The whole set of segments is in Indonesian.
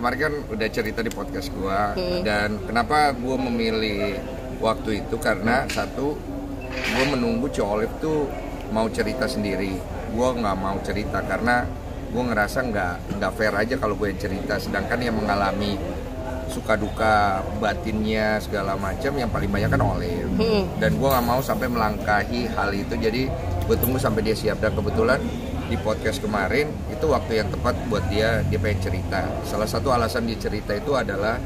kemarin kan udah cerita di podcast gue. Dan kenapa gue memilih waktu itu karena satu, gue menunggu Ci Olive tuh mau cerita sendiri. Gue nggak mau cerita karena gue ngerasa nggak fair aja kalau gue yang cerita, sedangkan yang mengalami suka duka batinnya segala macam yang paling banyak kan Olive. Dan gue nggak mau sampai melangkahi hal itu, jadi gue tunggu sampai dia siap. Dan kebetulan di podcast kemarin itu waktu yang tepat buat dia pengen cerita. Salah satu alasan dia cerita itu adalah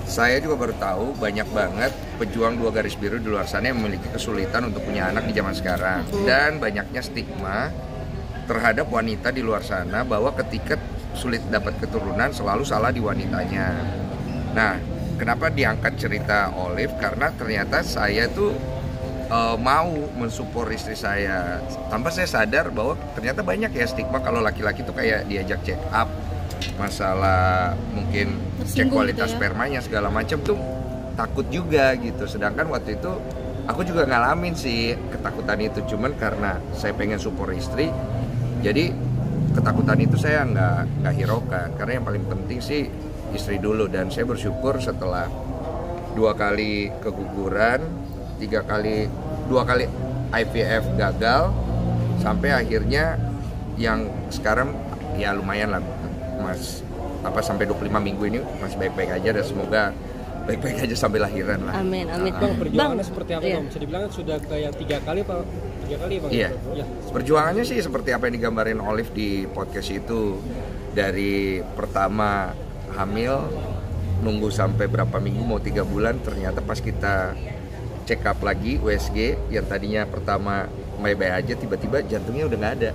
saya juga baru tahu banyak banget pejuang 2 garis biru di luar sana yang memiliki kesulitan untuk punya anak di zaman sekarang. Dan banyaknya stigma terhadap wanita di luar sana bahwa ketika sulit dapat keturunan selalu salah di wanitanya. Nah, kenapa diangkat cerita Olive? Karena ternyata saya tuh mau mensupport istri saya tanpa saya sadar bahwa ternyata banyak ya stigma kalau laki-laki tuh kayak diajak check up masalah mungkin cek kualitas gitu ya, spermanya segala macam tuh takut juga gitu. Sedangkan waktu itu aku juga ngalamin sih ketakutan itu, cuman karena saya pengen support istri, jadi ketakutan itu saya nggak hiraukan, karena yang paling penting sih istri dulu. Dan saya bersyukur setelah 2 kali keguguran, 2 kali IVF gagal, sampai akhirnya yang sekarang ya lumayan lah Mas, sampai 25 minggu ini masih baik-baik aja, dan semoga baik-baik aja sampai lahiran lah. Amin, amin. Bang, perjuangannya seperti apa Bang? Bisa dibilang sudah kayak 3 kali Bang? Iya. Ya, perjuangannya sih seperti apa yang digambarin Olive di podcast itu. Dari pertama hamil, nunggu sampai berapa minggu, mau 3 bulan, ternyata pas kita check up lagi USG, yang tadinya pertama baik-baik aja, tiba-tiba jantungnya udah nggak ada.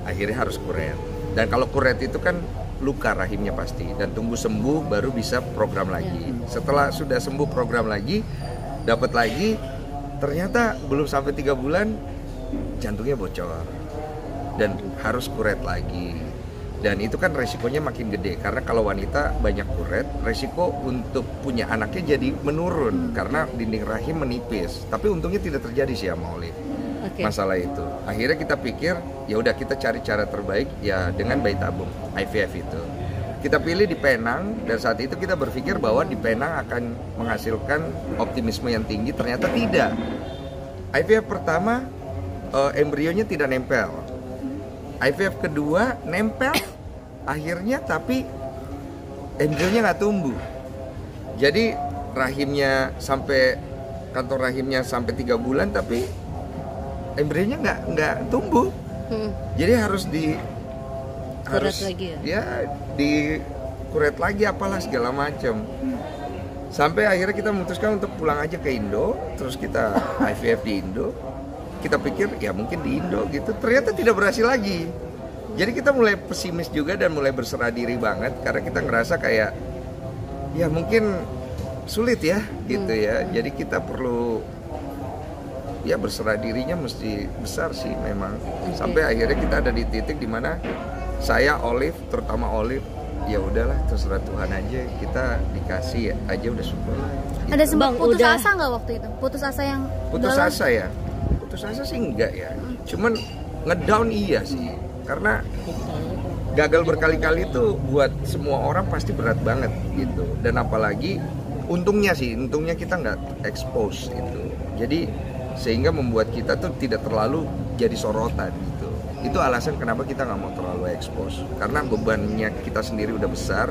Akhirnya harus kuret. Dan kalau kuret itu kan luka rahimnya pasti, dan tunggu sembuh baru bisa program lagi. Setelah sudah sembuh program lagi, dapat lagi, ternyata belum sampai 3 bulan jantungnya bocor dan harus kuret lagi. Dan itu kan resikonya makin gede, karena kalau wanita banyak kuret, resiko untuk punya anaknya jadi menurun karena dinding rahim menipis. Tapi untungnya tidak terjadi sih sama Olive masalah itu. Akhirnya kita pikir ya udah kita cari cara terbaik ya dengan bayi tabung IVF itu. Kita pilih di Penang, dan saat itu kita berpikir bahwa di Penang akan menghasilkan optimisme yang tinggi. Ternyata tidak. IVF pertama embrionya tidak nempel. IVF kedua nempel akhirnya, tapi embrionya nggak tumbuh. Jadi rahimnya sampai kantong rahimnya sampai 3 bulan, tapi embrionya nggak tumbuh. Jadi harus lagi ya? Dikuret lagi apalah segala macam. Sampai akhirnya kita memutuskan untuk pulang aja ke Indo, terus kita IVF di Indo. Kita pikir ya mungkin di Indo gitu, ternyata tidak berhasil lagi. Jadi kita mulai pesimis juga dan mulai berserah diri banget, karena kita ngerasa kayak ya mungkin sulit ya gitu ya. Jadi kita perlu ya berserah dirinya mesti besar sih memang. Sampai akhirnya kita ada di titik dimana saya, Olive, terutama Olive, ya udahlah terserah Tuhan aja, kita dikasih aja udah syukur lah. Gitu. Ada sempat putus asa nggak waktu itu? Putus asa yang putus asa ya? Putus asa sih enggak ya, cuman ngedown iya sih, karena gagal berkali-kali itu buat semua orang pasti berat banget gitu. Dan apalagi untungnya kita nggak expose itu, jadi sehingga membuat kita tuh tidak terlalu jadi sorotan gitu. Itu alasan kenapa kita nggak mau terlalu expose, karena bebannya kita sendiri udah besar,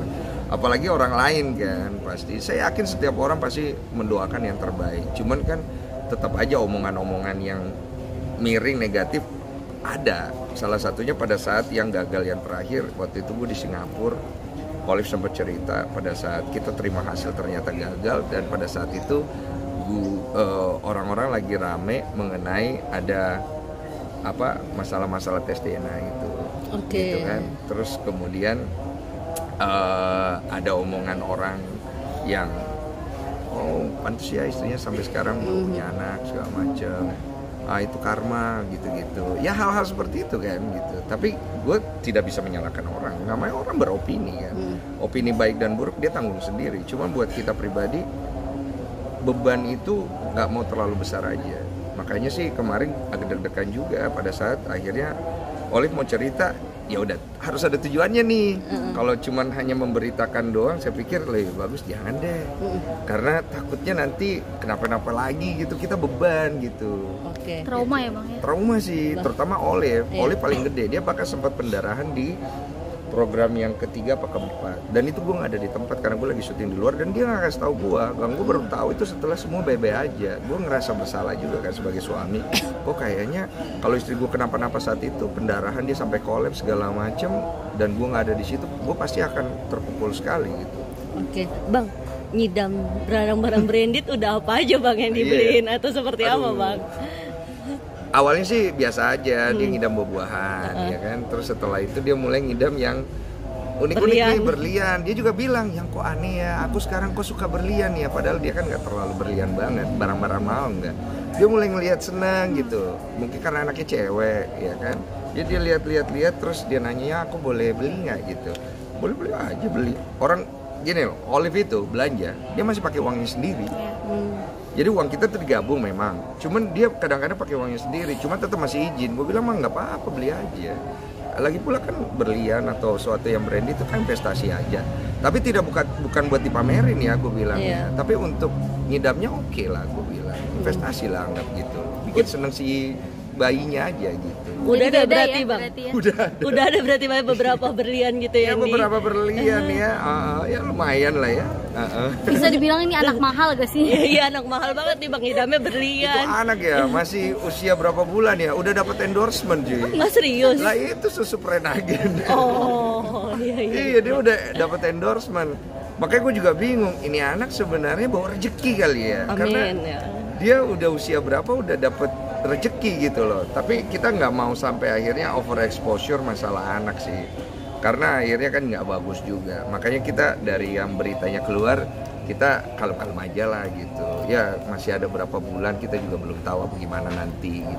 apalagi orang lain kan. Pasti saya yakin setiap orang pasti mendoakan yang terbaik, cuman kan tetap aja omongan-omongan yang miring negatif ada. Salah satunya pada saat yang gagal yang terakhir, waktu itu gue di Singapura, Olive sempat cerita pada saat kita terima hasil ternyata gagal, dan pada saat itu orang-orang lagi rame mengenai ada masalah-masalah tes DNA itu, gitu kan. Terus kemudian ada omongan orang yang pantas ya istrinya sampai sekarang belum punya anak segala macam, itu karma gitu-gitu ya, hal-hal seperti itu kan gitu. Tapi gue tidak bisa menyalahkan orang, namanya orang beropini kan. Opini baik dan buruk dia tanggung sendiri. Cuma buat kita pribadi beban itu nggak mau terlalu besar aja. Makanya sih kemarin agak deg-degan juga pada saat akhirnya Olive mau cerita, ya udah harus ada tujuannya nih. Kalau cuman hanya memberitakan doang, saya pikir lebih bagus jangan deh. Karena takutnya nanti kenapa-napa lagi gitu, kita beban gitu. Oke. Trauma ya bang ya. Trauma sih, terutama Olive. Olive paling gede, dia bahkan sempat pendarahan di program yang ketiga apa keempat, dan itu gue nggak ada di tempat karena gue lagi syuting di luar, dan dia nggak kasih tahu gue baru tahu itu setelah semua bebe aja. Gue ngerasa bersalah juga kan sebagai suami, kok kayaknya kalau istri gue kenapa-napa saat itu pendarahan dia sampai kolaps segala macem, dan gue nggak ada di situ, gue pasti akan terpukul sekali gitu. Oke, Bang, nyidam barang-barang branded udah apa aja Bang yang dibeliin atau seperti apa Bang? Awalnya sih biasa aja, dia ngidam buah-buahan, ya kan. Terus setelah itu dia mulai ngidam yang unik-unik nih, berlian. Dia juga bilang, yang kok aneh ya, aku sekarang kok suka berlian ya. Padahal dia kan nggak terlalu berlian banget, barang-barang mahal nggak. Dia mulai ngelihat senang gitu, mungkin karena anaknya cewek, ya kan. Jadi dia lihat-lihat, terus dia nanya, ya aku boleh beli nggak gitu. Boleh aja beli. Orang gini loh, Olive itu belanja, dia masih pakai uangnya sendiri. Jadi uang kita tuh digabung memang, cuman dia kadang-kadang pakai uangnya sendiri, cuman tetap masih izin. Gue bilang mah nggak apa-apa, beli aja. Lagi pula kan berlian atau suatu yang branded itu kan investasi aja. Tapi bukan buat dipamerin ya, gue bilang ya. Tapi untuk ngidamnya oke lah, gue bilang. Investasi lah, anggap gitu. Bikin seneng si bayinya aja gitu. Udah ada berarti ya, Bang? berarti ya. Udah ada berarti Bang beberapa berlian gitu ya? Ya beberapa berlian ya, ya lumayan lah ya. Bisa dibilang ini anak mahal gak sih? Iya anak mahal banget nih Bang, ngidamnya Itu berlian. anak ya, masih usia berapa bulan ya, udah dapat endorsement cuy. Mas serius? Lah itu susu Prenagen. Oh iya. Iya, dia udah dapat endorsement. Makanya gue juga bingung, ini anak sebenarnya bawa rezeki kali ya. Amin, Karena ya. dia udah usia berapa udah dapat rezeki gitu loh. Tapi kita nggak mau sampai akhirnya overexposure masalah anak sih. Karena akhirnya kan nggak bagus juga. Makanya kita dari yang beritanya keluar, kita kalem-kalem aja lah gitu. Ya masih ada berapa bulan, kita juga belum tahu apa gimana nanti gitu.